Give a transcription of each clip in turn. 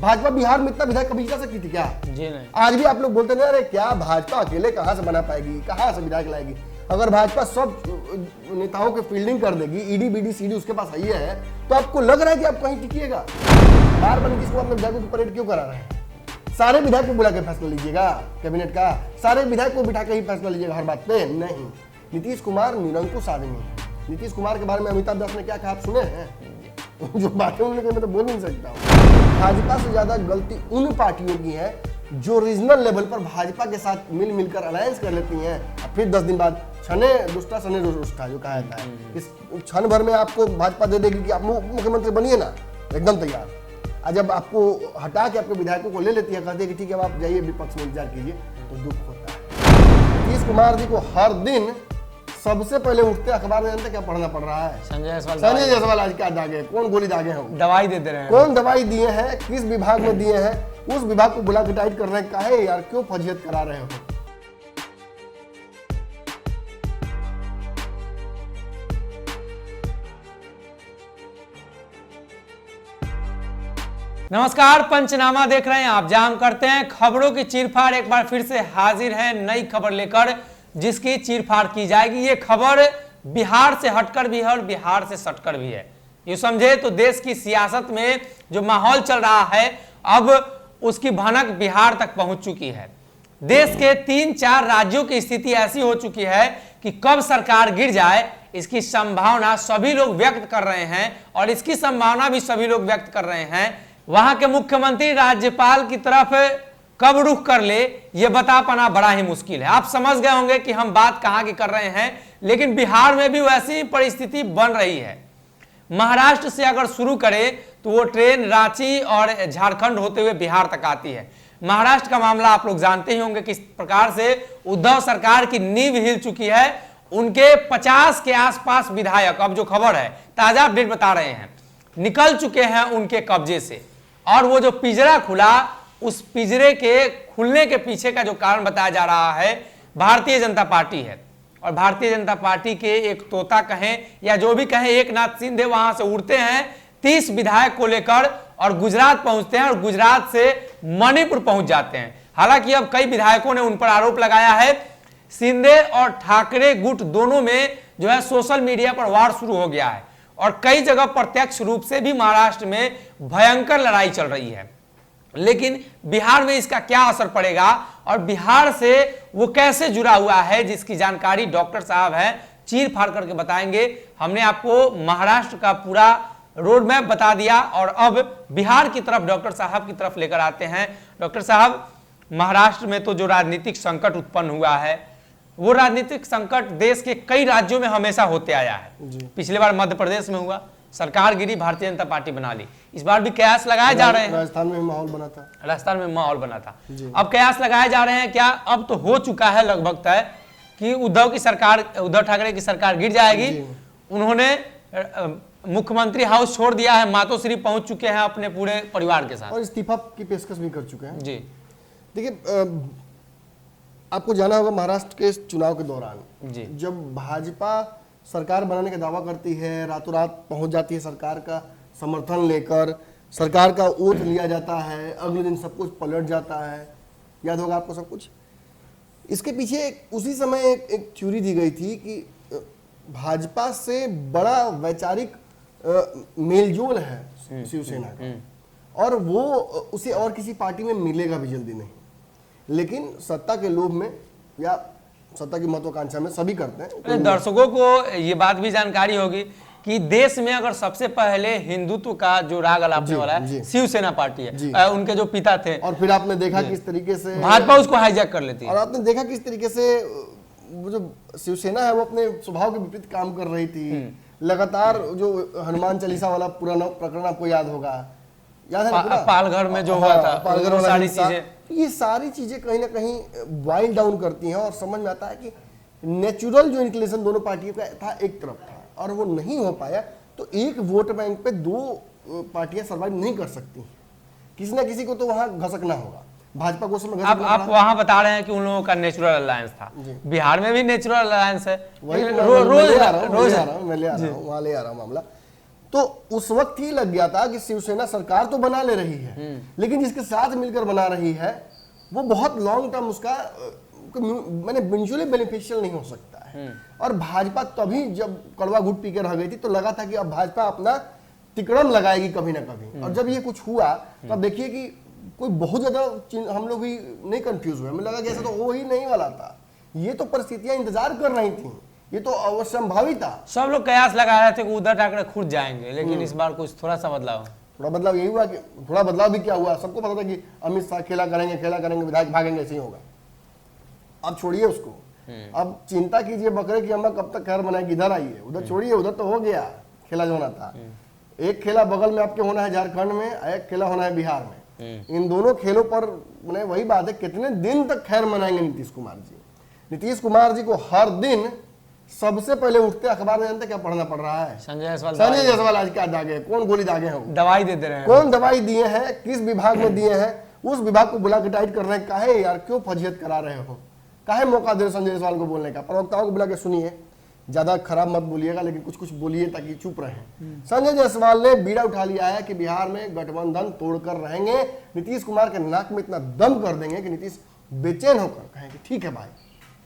भाजपा बिहार में इतना विधायक कभी जीता सकती थी क्या? जी नहीं। आज भी आप लोग बोलते नहीं, अरे क्या भाजपा अकेले कहां से बना पाएगी, कहां से विधायक लाएगी? अगर भाजपा सब नेताओं के फील्डिंग कर देगी, ईडी बीडी सीडी उसके पास आई है, तो आपको लग रहा है कि आप कहीं टिकिएगा? बार बार नीतीश कुमार अपने विधायकों की परेड क्यों करा रहे हैं? सारे विधायक को बुला के फैसला लीजिएगा कैबिनेट का, सारे विधायक को बिठा के ही फैसला लीजिएगा हर बात पे? नहीं, नीतीश कुमार निरंकुश आदमी है। नीतीश कुमार के बारे में अमिताभ दास ने क्या कहा आप सुने हैं? जो बातें उन्होंने कही मैं तो बोल नहीं सकता हूँ। भाजपा से ज्यादा गलती उन पार्टियों की है जो रीजनल लेवल पर भाजपा के साथ मिलकर अलायंस कर लेती हैं, फिर 10 दिन बाद छने दुष्टा सने रुष्टा जो कहा जाता है, इस क्षण भर में आपको भाजपा दे देगी कि आप मुख्यमंत्री बनिए ना, एकदम तैयार। और जब आपको हटा के आपके विधायकों को ले लेती है, कहती है कि ठीक है आप जाइए विपक्ष में इंतजार कीजिए, तो दुख होता है। नीतीश कुमार जी को हर दिन सबसे पहले उठते अखबार में जानते क्या पढ़ना पड़ रहा है? संजय जायसवाल आज क्या दागे, कौन गोली दागे हैं, दवाई देते रहे, कौन दवाई दिए हैं, किस विभाग में दिए हैं, उस विभाग को बुला के टाइट कर रहे हैं। काहे यार, क्यों फजीयत करा रहे हो? नमस्कार, पंचनामा देख रहे हैं आप, जाम करते हैं खबरों की चीरफाड़। एक बार फिर से हाजिर है नई खबर लेकर, जिसकी चीरफाड़ की जाएगी। ये खबर बिहार से हटकर भी है और बिहार से सटकर भी है। ये समझे तो देश की सियासत में जो माहौल चल रहा है, अब उसकी भनक बिहार तक पहुंच चुकी है। देश के 3-4 राज्यों की स्थिति ऐसी हो चुकी है कि कब सरकार गिर जाए इसकी संभावना सभी लोग व्यक्त कर रहे हैं, और इसकी संभावना भी सभी लोग व्यक्त कर रहे हैं। वहां के मुख्यमंत्री राज्यपाल की तरफ कब रुख कर ले, यह बता पाना बड़ा ही मुश्किल है। आप समझ गए होंगे कि हम बात कहां की कर रहे हैं, लेकिन बिहार में भी वैसी परिस्थिति बन रही है। महाराष्ट्र से अगर शुरू करें तो वो ट्रेन रांची और झारखंड होते हुए बिहार तक आती है। महाराष्ट्र का मामला आप लोग जानते ही होंगे किस प्रकार से उद्धव सरकार की नींव हिल चुकी है। उनके 50 के आसपास विधायक, अब जो खबर है ताजा अपडेट बता रहे हैं, निकल चुके हैं उनके कब्जे से। और वो जो पिंजरा खुला, उस पिंजरे के खुलने के पीछे का जो कारण बताया जा रहा है भारतीय जनता पार्टी है। और भारतीय जनता पार्टी के एक तोता कहें या जो भी कहें, एकनाथ शिंदे वहां से उड़ते हैं 30 विधायक को लेकर और गुजरात पहुंचते हैं, और गुजरात से मणिपुर पहुंच जाते हैं। हालांकि अब कई विधायकों ने उन पर आरोप लगाया है, शिंदे और ठाकरे गुट दोनों में जो है सोशल मीडिया पर वार शुरू हो गया है, और कई जगह प्रत्यक्ष रूप से भी महाराष्ट्र में भयंकर लड़ाई चल रही है। लेकिन बिहार में इसका क्या असर पड़ेगा और बिहार से वो कैसे जुड़ा हुआ है, जिसकी जानकारी डॉक्टर साहब हैं चीर फाड़ करके बताएंगे। हमने आपको महाराष्ट्र का पूरा रोड मैप बता दिया, और अब बिहार की तरफ डॉक्टर साहब की तरफ लेकर आते हैं। डॉक्टर साहब, महाराष्ट्र में तो जो राजनीतिक संकट उत्पन्न हुआ है, वो राजनीतिक संकट देश के कई राज्यों में हमेशा होते आया है। पिछले बार मध्य प्रदेश में हुआ, सरकार गिरी, भारतीय जनता पार्टी बना ली। इस बार भी कयास लगाए जा रहे हैं, राजस्थान में माहौल बना था, राजस्थान में माहौल बना था। अब कयास लगाए जा रहे हैं, क्या अब तो हो चुका है लगभग तय कि उद्धव ठाकरे की सरकार गिर जाएगी। उन्होंने मुख्यमंत्री हाउस छोड़ दिया है, मातोश्री पहुंच चुके हैं अपने पूरे परिवार के साथ, और इस्तीफा की पेशकश भी कर चुके हैं। जी देखिए, आपको जाना होगा महाराष्ट्र के चुनाव के दौरान जी, जब भाजपा सरकार बनाने का दावा करती है, रातों रात पहुंच जाती है सरकार का समर्थन लेकर, सरकार का ओथ लिया जाता है, अगले दिन सब कुछ पलट जाता है। याद होगा आपको सब कुछ। इसके पीछे उसी समय एक थ्योरी दी गई थी कि भाजपा से बड़ा वैचारिक मेलजोल है शिवसेना का, और वो उसे और किसी पार्टी में मिलेगा भी जल्दी नहीं। लेकिन सत्ता के लोभ में या सत्ता की महत्वाकांक्षा में सभी करते हैं। दर्शकों को ये बात भी जानकारी होगी कि देश में अगर सबसे पहले हिंदुत्व का जो राग अलापने वाला है शिवसेना पार्टी है, उनके जो पिता थे, और फिर आपने देखा किस तरीके से भाजपा उसको हाईजैक कर लेती है, और आपने देखा किस तरीके से वो जो शिवसेना है वो अपने स्वभाव के विपरीत काम कर रही थी। लगातार जो हनुमान चालीसा वाला पुराना प्रकरण आपको याद होगा, याद है पालघर में जो हुआ था, पालघर वाला सारी चीजें, ये सारी चीजें कहीं ना कहीं वाइल्ड डाउन करती हैं, और समझ में आता है कि नेचुरल जो इंक्लिनेशन दोनों पार्टियों का था एक तरफ था, और वो नहीं हो पाया। तो एक वोट बैंक पे 2 पार्टियां सर्वाइव नहीं कर सकती, किसी ना किसी को तो वहां घसकना होगा। भाजपा को उसमें आप वहां बता रहे हैं कि उन लोगों का नेचुरल अलायंस था, बिहार में भी नेचुरल अलायंस है, वही रोज वहां ले आ रहा हूं मामला। तो उस वक्त ही लग गया था कि शिवसेना सरकार तो बना ले रही है, लेकिन जिसके साथ मिलकर बना रही है वो बहुत लॉन्ग टर्म उसका मैंने म्यूचुअली बेनिफिशियल नहीं हो सकता है। और भाजपा तभी जब कड़वा घुट पी के रह गई थी तो लगा था कि अब भाजपा अपना तिकड़म लगाएगी कभी ना कभी, और जब ये कुछ हुआ तो अब देखिए कि कोई बहुत ज्यादा हम लोग भी नहीं कंफ्यूज हुए, हमें लगा कि ऐसा तो हो ही नहीं वाला था, ये तो परिस्थितियां इंतजार कर रही थी, ये तो अवश्यंभावी था। सब लोग कयास लगा रहे थे कि उद्धव ठाकरे खुद जाएंगे, लेकिन इस बार कुछ थोड़ा सा बदलाव, थोड़ा बदलाव यही हुआ कि थोड़ा बदलाव भी क्या हुआ, सबको पता था कि अमित शाह खेला करेंगे विधायक भागेंगे, ऐसे ही होगा। अब छोड़िए उसको, अब चिंता कीजिए बकरे की अम्मा कब तक खैर बनाएगी, इधर आइए, उधर छोड़िए, उधर तो हो गया खेला जो होना था। एक खेला बगल में आपके होना है झारखंड में, एक खेला होना है बिहार में। इन दोनों खेलों पर मैंने वही बात है, कितने दिन तक खैर मनाएंगे नीतीश कुमार जी। नीतीश कुमार जी को हर दिन सबसे पहले उठते अखबार में जानते क्या पढ़ना पड़ रहा है, संजय जायसवाल आज क्या दागे, कौन गोली दागे हैं, दवाई दे रहे हैं, कौन दवाई दिए हैं, किस विभाग में दिए हैं, उस विभाग को बुला के टाइट कर रहे हैं। काहे यार, क्यों फजीहत करा रहे हो, काहे मौका दे रहे संजय जायसवाल को बोलने का। प्रवक्ताओं को बुला के सुनिए, ज्यादा खराब मत बोलिएगा, लेकिन कुछ कुछ बोलिए ताकि चुप रहें। संजय जायसवाल ने बीड़ा उठा लिया है कि बिहार में गठबंधन तोड़कर रहेंगे, नीतीश कुमार के नाक में इतना दम कर देंगे कि नीतीश बेचैन होकर कहेंगे ठीक है भाई,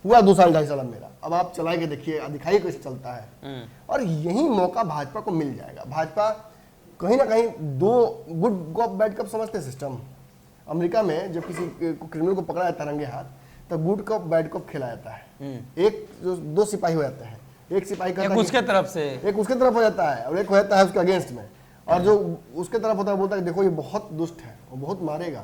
हुआ 2 साल 2.5 साल मेरा, अब आप चलाए के देखिए, दिखाइए कैसे चलता है। और यही मौका भाजपा को मिल जाएगा। भाजपा कहीं ना कहीं 2 गुड कॉप बैड कॉप समझते सिस्टम। अमेरिका में जब किसी क्रिमिनल को पकड़ा जाता है रंगे हाथ, तो गुड कॉप बैड कॉप खेला जाता है। एक जो 2 सिपाही हो जाते हैं, एक सिपाही एक उसके तरफ से, एक उसके तरफ हो जाता है और एक हो जाता है उसके अगेंस्ट में, और जो उसके तरफ होता है बोलता है देखो ये बहुत दुष्ट है, वो बहुत मारेगा,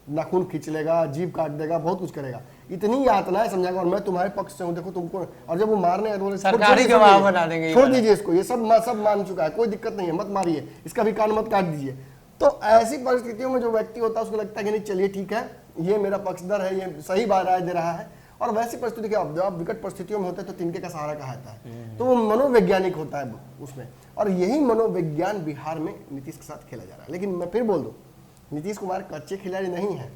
नाखून खींच लेगा, जीभ काट देगा, बहुत कुछ करेगा, इतनी यातनाएं समझाएगा और मैं तुम्हारे पक्ष से हूँ, देखो तुमको। और जब वो मारने का बोले सरकारी गवाह बना देंगे, छोड़ दीजिए इसको, ये सब मान चुका है, कोई दिक्कत नहीं है, मत मारिए, इसका भी कान मत काट दीजिए। तो ऐसी परिस्थितियों में जो व्यक्ति होता है उसको लगता है कि नहीं चलिए ठीक है, ये मेरा पक्षधर है, ये सही बात राय दे रहा है। और वैसी परिस्थिति के जब आप विकट परिस्थितियों में होते हैं तो तिनके का सहारा कहाता है, तो वो मनोवैज्ञानिक होता है उसमें। और यही मनोविज्ञान बिहार में नीतीश के साथ खेला जा रहा है। लेकिन मैं फिर बोल दूं, नीतीश कुमार कच्चे खिलाड़ी नहीं है।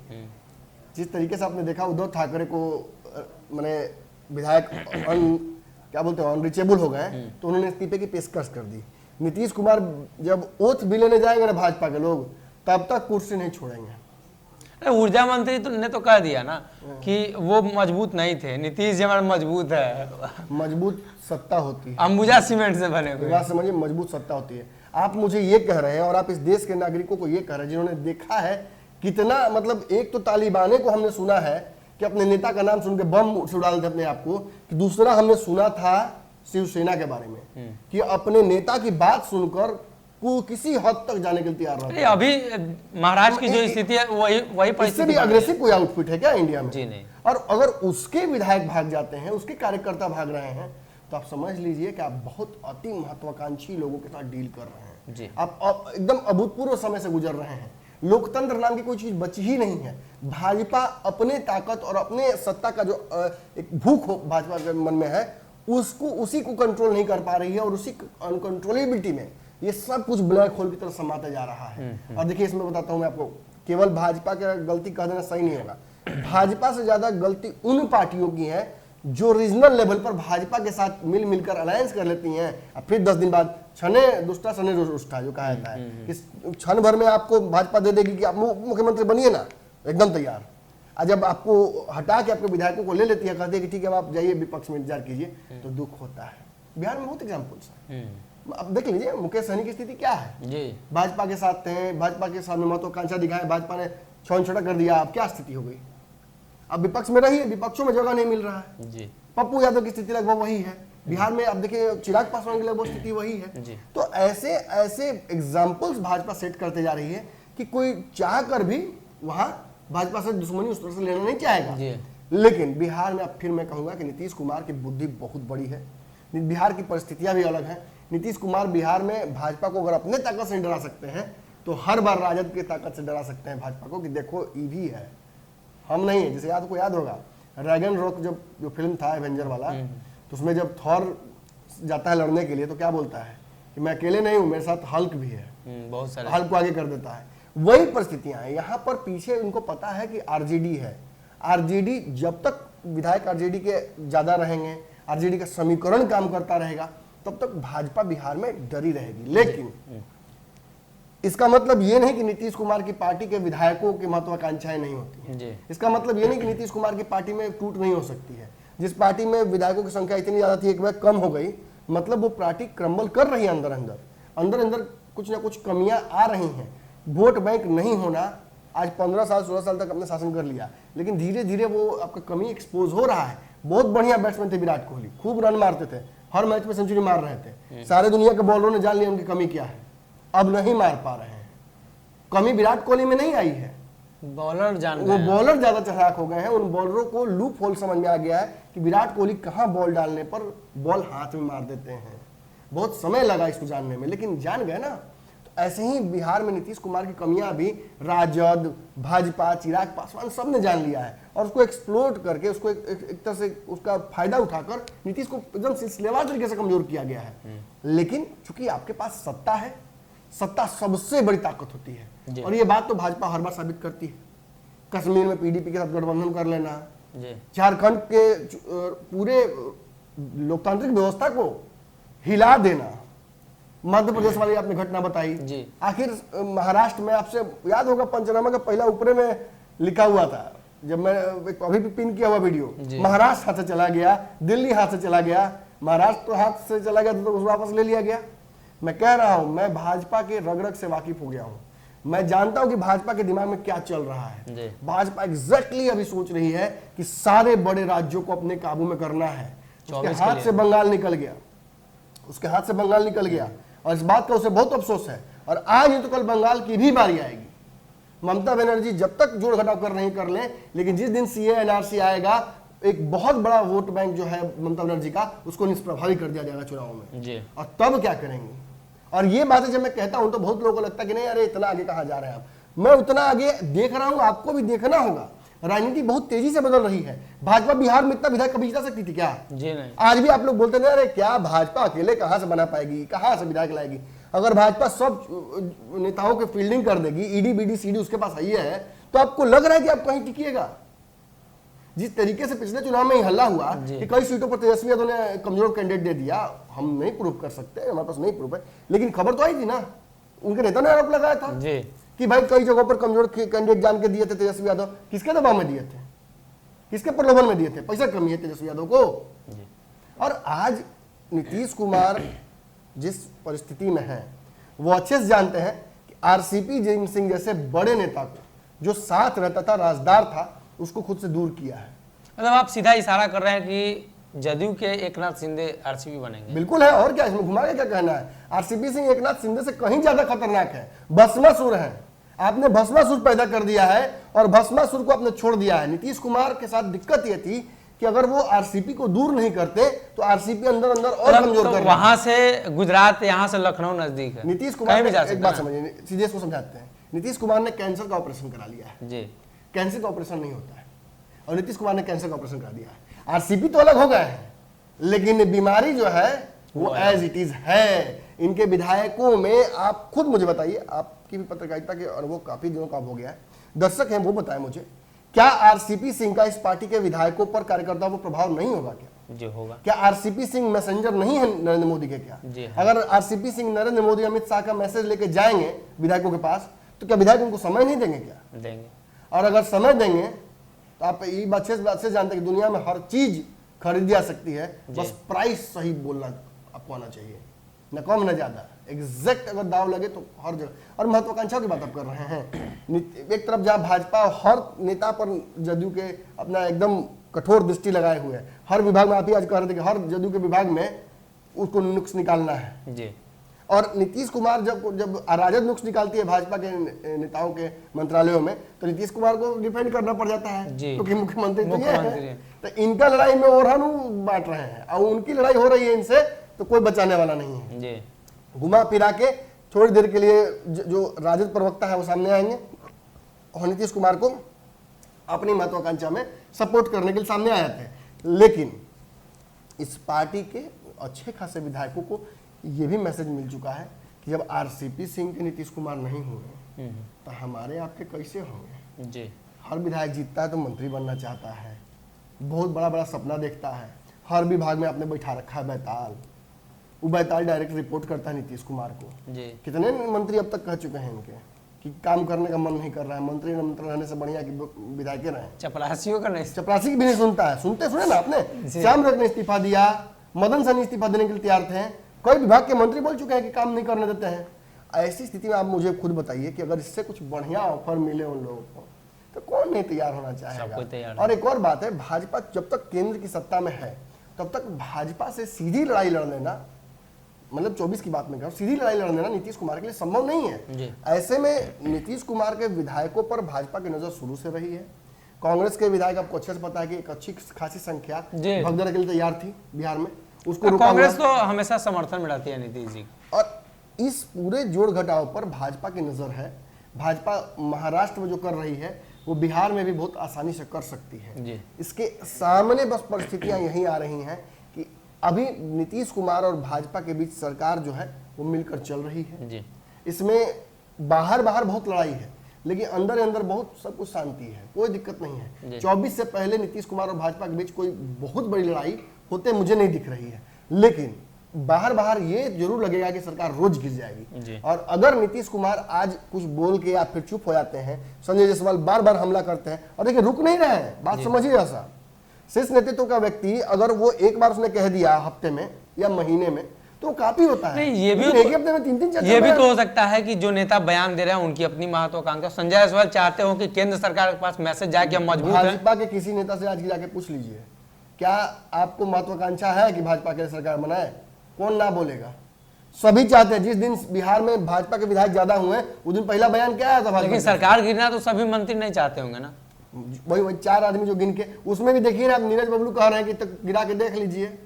जिस तरीके से आपने देखा उद्धव ठाकरे को मैंने विधायक क्या बोलते हैं अनरीचेबल हो गए, तो उन्होंने इस्तीफे की पेशकश कर दी। नीतीश कुमार जब ओथ भी लेने जाएंगे ना भाजपा के लोग, तब तक कुर्सी नहीं छोड़ेंगे। ऊर्जा मंत्री तो ने तो कह दिया ना कि वो मजबूत नहीं थे, नीतीश जी हमारा मजबूत है। मजबूत सत्ता होती है, अंबुजा सीमेंट से बने हुए, बात समझिए, मजबूत सत्ता होती है। आप मुझे ये कह रहे हैं और आप इस देश के नागरिकों को ये कह रहे हैं जिन्होंने देखा है कितना, मतलब एक तो तालिबाने को हमने सुना है कि अपने नेता का नाम सुन के बम उड़ा देते अपने आप को, कि दूसरा हमने सुना था शिवसेना के बारे में कि अपने नेता की बात सुनकर को किसी हद तक जाने के लिए तैयार रहता है। अभी महाराष्ट्र की जो स्थिति है वही इससे भी अग्रेसिव कोई आउटफिट है क्या इंडिया में? जी नहीं। और अगर उसके विधायक भाग जाते हैं, उसके कार्यकर्ता भाग रहे हैं, तो आप समझ लीजिए कि आप बहुत अति महत्वाकांक्षी लोगों के साथ डील कर रहे हैं जी। आप एकदम अभूतपूर्व समय से गुजर रहे हैं। लोकतंत्र नाम की कोई चीज बची ही नहीं है। भाजपा अपने ताकत और अपने सत्ता का जो एक भूख हो भाजपा के मन में है, उसी को कंट्रोल नहीं कर पा रही है, और उसी अनकंट्रोलेबिलिटी में ये सब कुछ ब्लैक होल की तरफ समाता जा रहा है। और देखिए इसमें बताता हूं मैं आपको, केवल भाजपा का गलती कह देना सही नहीं होगा। भाजपा से ज्यादा गलती उन पार्टियों की है जो रीजनल लेवल पर भाजपा के साथ मिलकर अलायंस कर लेती हैं, और फिर 10 दिन बाद छने दुष्टा सने रुष्टा जो कहा जाता है, इस क्षण भर में आपको भाजपा दे देगी कि आप मुख्यमंत्री बनिए ना, एकदम तैयार। और जब आपको हटा के आपके विधायकों को ले लेती है, कहती है कि ठीक है आप जाइए विपक्ष में इंतजार कीजिए, तो दुख होता है। बिहार में बहुत एग्जाम्पल्स है। अब देख लीजिए मुकेश सहनी की स्थिति क्या है जी। भाजपा के साथ थे, भाजपा के सामने महत्वाकांक्षा दिखाए, भाजपा ने छौन छोटा कर दिया, अब क्या स्थिति हो गई? अब विपक्ष में रही है, विपक्षों में जगह नहीं मिल रहा है जी। पप्पू यादव की स्थिति लगभग वही है बिहार में। अब देखिए चिराग पासवान की लगभग स्थिति वही है जी। तो ऐसे ऐसे एग्जाम्पल्स भाजपा सेट करते जा रही है कि कोई चाह कर भी वहां भाजपा से दुश्मनी उस तरह से लेना नहीं चाहेगा। लेकिन बिहार में अब फिर मैं कहूंगा कि नीतीश कुमार की बुद्धि बहुत बड़ी है, बिहार की परिस्थितियां भी अलग हैं। नीतीश कुमार बिहार में भाजपा को अगर अपने ताकत से डरा सकते हैं, तो हर बार राजद की ताकत से डरा सकते हैं भाजपा को कि देखो ईवी है, हम नहीं है। जैसे आपको याद होगा रैगनरॉक जो फिल्म था एवेंजर वाला, तो उसमें जब थॉर जाता है लड़ने के लिए तो क्या बोलता है कि मैं अकेले नहीं हूं, मेरे साथ हल्क भी है, बहुत सारे हल्क को आगे कर देता है। वही परिस्थितियां हैं यहाँ पर। पीछे उनको पता है कि आरजेडी है, आरजेडी जब तक विधायक आरजेडी के ज्यादा रहेंगे, आरजेडी का समीकरण काम करता रहेगा, तब तक भाजपा बिहार में डरी रहेगी। लेकिन इसका मतलब ये नहीं कि नीतीश कुमार की पार्टी के विधायकों की महत्वाकांक्षाएं नहीं होती हैं। इसका मतलब ये नहीं कि नीतीश कुमार की पार्टी में टूट नहीं हो सकती है। जिस पार्टी में विधायकों की संख्या इतनी ज्यादा थी, एक बार कम हो गई, मतलब वो पार्टी क्रम्बल कर रही है। अंदर अंदर कुछ ना कुछ कमियां आ रही हैं। वोट बैंक नहीं होना, आज 15 साल 16 साल तक अपने शासन कर लिया, लेकिन धीरे धीरे वो आपका कमी एक्सपोज हो रहा है। बहुत बढ़िया बैट्समैन थे विराट कोहली, खूब रन मारते थे, हर मैच में सेंचुरी मार रहे थे। सारे दुनिया के बॉलरों ने जान लिया उनकी कमी क्या है, अब नहीं मार पा रहे हैं। कमी विराट कोहली में नहीं आई है, बॉलर जान वो बॉलर ज्यादा चढ़ाक हो गए हैं। उन बॉलरों को लूप होल समझ में आ गया है कि विराट कोहली कहां बॉल डालने पर बॉल हाथ में मार देते हैं। बहुत समय लगा इसको जानने में, लेकिन जान गए ना। तो ऐसे ही बिहार में नीतीश कुमार की कमियां भी राजद, भाजपा, चिराग पासवान सब ने जान लिया है, और उसको एक्सप्लोर करके उसको एक तरह से उसका फायदा उठाकर नीतीश को एकदम सिलसिलेवार तरीके से कमजोर किया गया है। लेकिन चूंकि आपके पास सत्ता है, सत्ता सबसे बड़ी ताकत होती है, और ये बात तो भाजपा हर बार साबित करती है। कश्मीर में पीडीपी के साथ गठबंधन कर लेना, झारखंड के पूरे लोकतांत्रिक व्यवस्था को हिला देना, मध्य प्रदेश वाली आपने घटना बताई। आखिर महाराष्ट्र में आपसे याद होगा पंचनामा का पहला ऊपरे में लिखा हुआ था, जब मैं अभी भी पिन किया हुआ वीडियो, महाराष्ट्र हाथ से चला गया, दिल्ली हाथ से चला गया, महाराष्ट्र हाथ से चला गया तो वापस ले लिया गया। मैं कह रहा हूं, मैं भाजपा के रग रग से वाकिफ हो गया हूं। मैं जानता हूं कि भाजपा के दिमाग में क्या चल रहा है। भाजपा एग्जैक्टली अभी सोच रही है कि सारे बड़े राज्यों को अपने काबू में करना है। उसके हाथ से बंगाल निकल गया, उसके हाथ से बंगाल निकल गया, और इस बात का उसे बहुत अफसोस है। और आज नहीं तो कल बंगाल की भी बारी आएगी। ममता बनर्जी जब तक जोड़ घटाव कर नहीं कर लें, लेकिन जिस दिन सीए एनआरसी आएगा, एक बहुत बड़ा वोट बैंक जो है ममता बनर्जी का, उसको निष्प्रभावी कर दिया जाएगा चुनाव में। और तब क्या करेंगे? और ये बातें जब मैं कहता हूं तो बहुत लोगों को लगता है कि नहीं अरे इतना आगे कहां जा रहे हैं आप। मैं उतना आगे देख रहा हूं, आपको भी देखना होगा। राजनीति बहुत तेजी से बदल रही है। भाजपा बिहार में इतना विधायक कभी जीता सकती थी क्या? जी नहीं। आज भी आप लोग बोलते नहीं अरे क्या भाजपा अकेले कहां से बना पाएगी, कहां से विधायक लाएगी। अगर भाजपा सब नेताओं की फील्डिंग कर देगी, ईडी बीडी सीडी उसके पास आई है, तो आपको लग रहा है कि आप कहीं टिकिएगा? जिस तरीके से पिछले चुनाव में ही हल्ला हुआ कि कई सीटों पर तेजस्वी यादव ने कमजोर कैंडिडेट दे दिया, हम नहीं प्रूव कर सकते, हमारे पास नहीं प्रूफ है, लेकिन खबर तो आई थी ना, उनके नेता ने आरोप लगाया था कि भाई कई जगहों पर कमजोर कैंडिडेट जान के दिए थे तेजस्वी यादव। किसके दबाव में दिए थे, किसके प्रलोभन में दिए थे? पैसा कमी है तेजस्वी यादव को। और आज नीतीश कुमार जिस परिस्थिति में है, वो अच्छे से जानते हैं कि आरसीपी सिंह जैसे बड़े नेता को जो साथ रहता था, राजदार था, उसको खुद से दूर किया है। मतलब आप सीधा इशारा कर रहे हैं कि जदयू के एकनाथ शिंदे आरसीपी बनेंगे? बिल्कुल है, और क्या इसमें घुमा के क्या कहना है? आरसीपी सिंह एकनाथ शिंदे से कहीं ज्यादा खतरनाक है, भस्मासुर है। आपने भस्मासुर पैदा कर दिया है और भस्मासुर को आपने छोड़ दिया है। नीतीश कुमार के साथ दिक्कत यह थी कि अगर वो आरसीपी को दूर नहीं करते तो आरसीपी अंदर अंदर और कमजोर कर वहां से गुजरात, यहाँ से लखनऊ नजदीक है। नीतीश कुमार एक बात समझिए, सीधे इसको समझाते हैं। नीतीश कुमार ने कैंसर का ऑपरेशन करा लिया है जी, कैंसर का ऑपरेशन नहीं होता है, और नीतीश कुमार ने कैंसर का ऑपरेशन करा दिया है। आरसीपी तो अलग हो गए हैं, लेकिन बीमारी जो है वो एज इट इज है। इनके विधायकों में आप खुद मुझे बताइए, आपकी भी पत्रकारिता के अनुभव काफी दिनों का हो गया है, दर्शक हैं वो बताएं मुझे, क्या आरसीपी सिंह का इस पार्टी के विधायकों पर, कार्यकर्ताओं पर प्रभाव नहीं होगा क्या? जी होगा। क्या आरसीपी सिंह मैसेंजर नहीं है नरेंद्र मोदी के? क्या जी अगर आरसीपी सिंह नरेंद्र मोदी, अमित शाह का मैसेज लेके जाएंगे विधायकों के पास, तो क्या विधायक उनको समय नहीं देंगे? क्या देंगे। और अगर समय देंगे तो आप ये बात से जानते हैं कि दुनिया में हर चीज खरीदी जा सकती है, बस प्राइस सही बोलना आपको आना चाहिए, न कम न ज्यादा। एग्जैक्ट अगर दाव लगे तो हर जगह। और महत्वाकांक्षाओं की बात आप कर रहे हैं, एक तरफ जहां भाजपा हर नेता पर जदयू के अपना एकदम कठोर दृष्टि लगाए हुए है, हर विभाग में, आप ही आज कह रहे थे कि हर जदयू के विभाग में उसको नुक्स निकालना है जी। और नीतीश कुमार जब राजद नुक्स निकालती है भाजपा के नेताओं के मंत्रालयों में, तो नीतीश कुमार को डिफेंड करना पड़ जाता है क्योंकि मुख्यमंत्री तो ये है। तो इनका लड़ाई में ओरहन बांट रहे हैं, और उनकी लड़ाई हो रही है इनसे, तो कोई बचाने वाला नहीं है जी। घुमा फिरा के थोड़ी देर के लिए जो राजद प्रवक्ता है वो सामने आएंगे और नीतीश कुमार को अपनी महत्वाकांक्षा में सपोर्ट करने के लिए सामने आ जाते हैं। लेकिन इस पार्टी के अच्छे खासे विधायकों को ये भी मैसेज मिल चुका है कि जब आरसीपी सिंह के नीतीश कुमार नहीं हुए तो हमारे आपके कैसे होंगे जी। हर विधायक जीतता है तो मंत्री बनना चाहता है, बहुत बड़ा बड़ा सपना देखता है, हर विभाग में आपने बैठा रखा है बैताल, वो 42 डायरेक्ट रिपोर्ट करता है नीतीश कुमार को। जी कितने मंत्री अब तक कह चुके हैं इनके कि काम करने का मन नहीं कर रहा है, मंत्री रहने से बढ़िया कि विधायक रहे। चपरासियों का नहीं, चपरासी की भी नहीं सुनता है। सुने ना आपने, श्याम रथ ने इस्तीफा दिया, मदन सहनी इस्तीफा देने के लिए तैयार थे, कई विभाग के मंत्री बोल चुके हैं कि काम नहीं करने देते हैं। ऐसी स्थिति में आप मुझे खुद बताइए कि अगर इससे कुछ बढ़िया ऑफर मिले उन लोगों को तो कौन नहीं तैयार होना चाहेगा। और एक और बात है, भाजपा जब तक केंद्र की सत्ता में है तब तक भाजपा से सीधी लड़ाई लड़ लेना, मतलब 24 की बात में करूं, सीधी लड़ाई लड़ लेना नीतीश कुमार के लिए संभव नहीं है। ऐसे में नीतीश कुमार के विधायकों पर भाजपा की नजर शुरू से रही है। कांग्रेस के विधायक आपको अच्छे से पता है कि एक अच्छी खासी संख्या भगदड़ के लिए तैयार थी बिहार में, उसको कांग्रेस तो हमेशा समर्थन में रहती है नीतीश जी। और इस पूरे जोड़ घटाव पर भाजपा की नजर है। भाजपा महाराष्ट्र में जो कर रही है वो बिहार में भी बहुत आसानी से कर सकती है। इसके सामने बस परिस्थितियां यही आ रही हैं कि अभी नीतीश कुमार और भाजपा के बीच सरकार जो है वो मिलकर चल रही है। इसमें बाहर बहुत लड़ाई है, लेकिन अंदर अंदर बहुत सब कुछ शांति है, कोई दिक्कत नहीं है। 24 से पहले नीतीश कुमार और भाजपा के बीच कोई बहुत बड़ी लड़ाई होते मुझे नहीं दिख रही है, लेकिन बाहर ये जरूर लगेगा कि सरकार रोज गिर जाएगी। और अगर नीतीश कुमार आज कुछ बोल के या फिर चुप हो जाते हैं, संजय जायसवाल बार हमला करते हैं, और देखिए रुक नहीं रहे हैं, बात समझिए। ऐसा शीर्ष नेतृत्व का व्यक्ति अगर वो एक बार उसने कह दिया हफ्ते में या महीने में तो काफी होता है। ये भी एक हफ्ते में 3-3 ये भी तो हो सकता है कि जो नेता बयान दे रहे हैं उनकी अपनी महत्वाकांक्षा, संजय जायसवाल चाहते हो कि केंद्र सरकार के पास मैसेज जाए कि हम मजबूत हैं। भाजपा के किसी नेता से आज जाके पूछ लीजिए, क्या आपको महत्वाकांक्षा है कि भाजपा के सरकार बनाए? कौन ना बोलेगा? सभी चाहते हैं। जिस दिन बिहार में भाजपा के विधायक ज्यादा हुए उस दिन पहला बयान क्या आया था? लेकिन सरकार गिरना तो सभी मंत्री नहीं चाहते होंगे ना। वही 4 आदमी जो गिन के, उसमें भी देखिए ना, आप नीरज बबलू कह रहे हैं कि गिरा के देख लीजिए,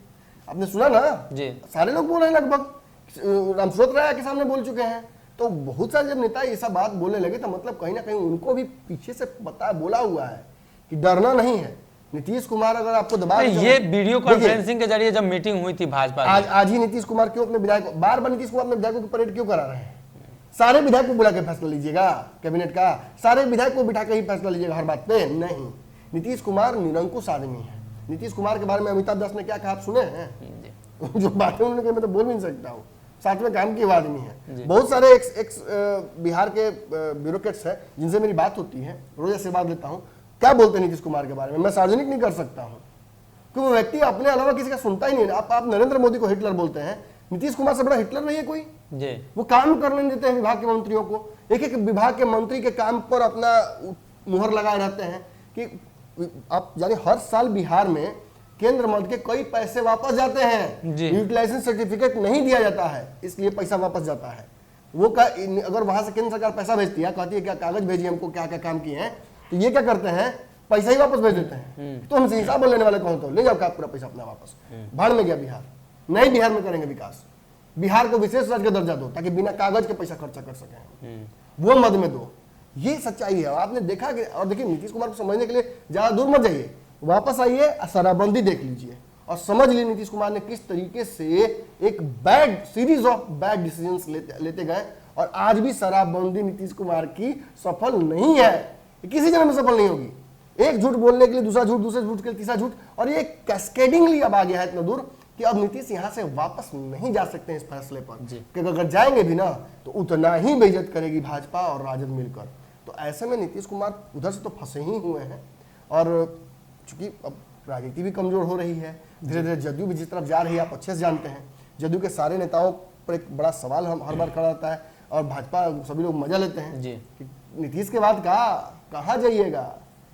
आपने सुना ना जी, सारे लोग बोल रहे हैं, लगभग रामसूरत राय के सामने बोल चुके हैं। तो बहुत सारे जब नेता ऐसा बात बोलने लगे तो मतलब कहीं ना कहीं उनको भी पीछे से बोला हुआ है कि डरना नहीं है। नीतीश कुमार अगर आपको दबा, ये वीडियो कॉन्फ्रेंसिंग के जरिए जब मीटिंग हुई थी भाजपा, आज ही नीतीश कुमार क्यों अपने विधायक बार नीतीश कुमार अपने विधायकों की परेड क्यों करा रहे हैं? सारे विधायक को बुला के फैसला लीजिएगा कैबिनेट का, सारे विधायक को बिठा के ही फैसला लीजिएगा हर बात पे? नहीं, नीतीश कुमार निरंकुश आदमी है। नीतीश कुमार के बारे में अमिताभ दास ने क्या कहा आप सुने हैं? जो बातें उन्होंने कही मैं तो बोल भी नहीं सकता हूँ। साथ में काम की आदमी है। बहुत सारे एक्स बिहार के ब्यूरोक्रेट्स हैं जिनसे मेरी बात होती है, रोज ऐसे बात लेता हूँ, क्या बोलते हैं नीतीश कुमार के बारे में मैं सार्वजनिक नहीं कर सकता हूँ क्योंकि वो व्यक्ति अपने अलावा किसी का सुनता ही नहीं। आप नरेंद्र मोदी को हिटलर बोलते हैं, नीतीश कुमार से बड़ा हिटलर नहीं है कोई जी। वो काम करने देते हैं विभाग के मंत्रियों को, एक विभाग के मंत्री के काम पर अपना मुहर लगाए रहते हैं कि आप जाने हर साल बिहार में केंद्र मद के कई पैसे वापस जाते हैं, यूटिलाइजेशन सर्टिफिकेट नहीं दिया जाता है, इसलिए पैसा वापस जाता है। वो अगर वहां से केंद्र सरकार पैसा भेजती है, कहती है क्या कागज भेजिए हमको, क्या क्या काम किए हैं, तो ये क्या करते हैं, पैसा ही वापस भेज देते हैं। तो हमसे हिसाब लेने वाले कौन? तो ले जाओ पूरा पैसा अपना वापस। भाड़ में गया बिहार, नए बिहार में करेंगे विकास, बिहार को विशेष राज्य का दर्जा दो ताकि बिना कागज के पैसा खर्चा कर सके, वो मद में दो। ये सच्चाई है। आपने देखा कि, और देखिए नीतीश कुमार को समझने के लिए ज्यादा दूर मत जाइए, वापस आइए, शराबबंदी देख लीजिए और समझ लीजिए नीतीश कुमार ने किस तरीके से एक सीरीज ऑफ बैड डिसीजंस लेते गए और आज भी शराबबंदी नीतीश कुमार की सफल नहीं है, किसी जगह में सफल नहीं होगी। एक झूठ बोलने के लिए दूसरा झूठ, दूसरे झूठ के लिए तीसरा झूठ, और ये कैस्केडिंगली अब आ गया है इतना दूर कि अब नीतीश यहां से वापस नहीं जा सकते हैं इस फैसले पर कि अगर जाएंगे भी ना तो उतना ही बेइज्जत करेगी भाजपा और राजद मिलकर। तो ऐसे में नीतीश कुमार उधर से तो फंसे ही हुए हैं और चूंकि अब राजनीति भी कमजोर हो रही है, धीरे धीरे जदयू भी जिस तरफ जा रही है आप अच्छे से जानते हैं। जदयू के सारे नेताओं पर एक बड़ा सवाल हम हर बार खड़ा रहता है और भाजपा सभी लोग मजा लेते हैं कि नीतीश के बाद कहाँ जाइएगा,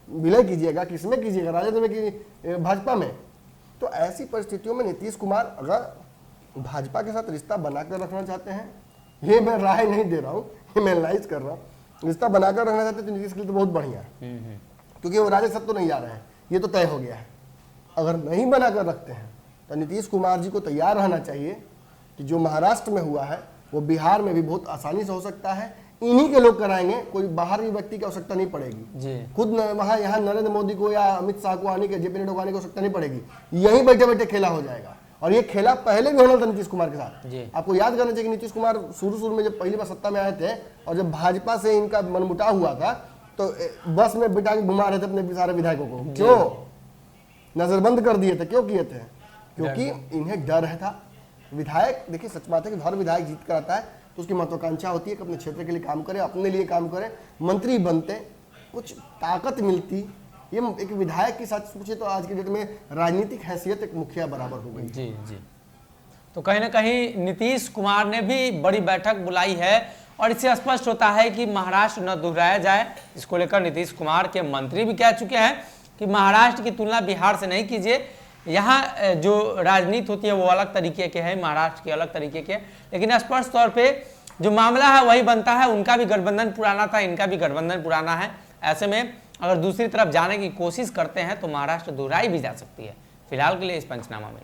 विलय कीजिएगा, किसमें कीजिएगा, राजद में कि भाजपा में। तो ऐसी परिस्थितियों में नीतीश कुमार अगर भाजपा के साथ रिश्ता बनाकर रखना चाहते हैं, ये मैं राय नहीं दे रहा हूँ, ये मैं एनालाइज कर रहा हूँ, रिश्ता बनाकर रखना चाहते हैं तो नीतीश के लिए तो बहुत बढ़िया है क्योंकि वो राजद सब तो नहीं जा रहे हैं, ये तो तय हो गया है। अगर नहीं बनाकर रखते हैं तो नीतीश कुमार जी को तैयार रहना चाहिए कि जो महाराष्ट्र में हुआ है वो बिहार में भी बहुत आसानी से हो सकता है। इन्हीं के लोग कराएंगे, कोई बाहरी व्यक्ति की आवश्यकता नहीं पड़ेगी। खुद वहां यहाँ नरेंद्र मोदी को या अमित शाह को आने के, जेपी नड्डा को आने की आवश्यकता नहीं पड़ेगी, यहीं बैठे बैठे खेला हो जाएगा। और ये खेला पहले भी होना था नीतीश कुमार के साथ। आपको याद करना चाहिए कि नीतीश कुमार शुरू में जब पहली बार सत्ता में आए थे और जब भाजपा से इनका मनमुटाव हुआ था तो बस में बिठा के घुमा रहे थे अपने सारे विधायकों को। क्यों? नजरबंद कर दिए थे। क्यों किए थे? क्योंकि इन्हें डर था विधायक, देखिए सच बात है कि हर विधायक जीत कर आता है तो उसकी महत्वाकांक्षा होती है कि अपने क्षेत्र के लिए काम करे, अपने लिए काम करे, मंत्री बनते, कुछ ताकत मिलती। ये एक विधायक की सच पूछे तो आज के डेट में राजनीतिक हैसियत एक मुखिया बराबर हो गई। जी जी। तो कहीं ना कहीं नीतीश कुमार ने भी बड़ी बैठक बुलाई है और इससे स्पष्ट होता है कि महाराष्ट्र न दोहराया जाए। इसको लेकर नीतीश कुमार के मंत्री भी कह चुके हैं कि महाराष्ट्र की तुलना बिहार से नहीं कीजिए, यहाँ जो राजनीति होती है वो अलग तरीके के है, महाराष्ट्र के अलग तरीके के, लेकिन स्पष्ट तौर पे जो मामला है वही बनता है। उनका भी गठबंधन पुराना था, इनका भी गठबंधन पुराना है। ऐसे में अगर दूसरी तरफ जाने की कोशिश करते हैं तो महाराष्ट्र दोहराई भी जा सकती है। फिलहाल के लिए इस पंचनामा में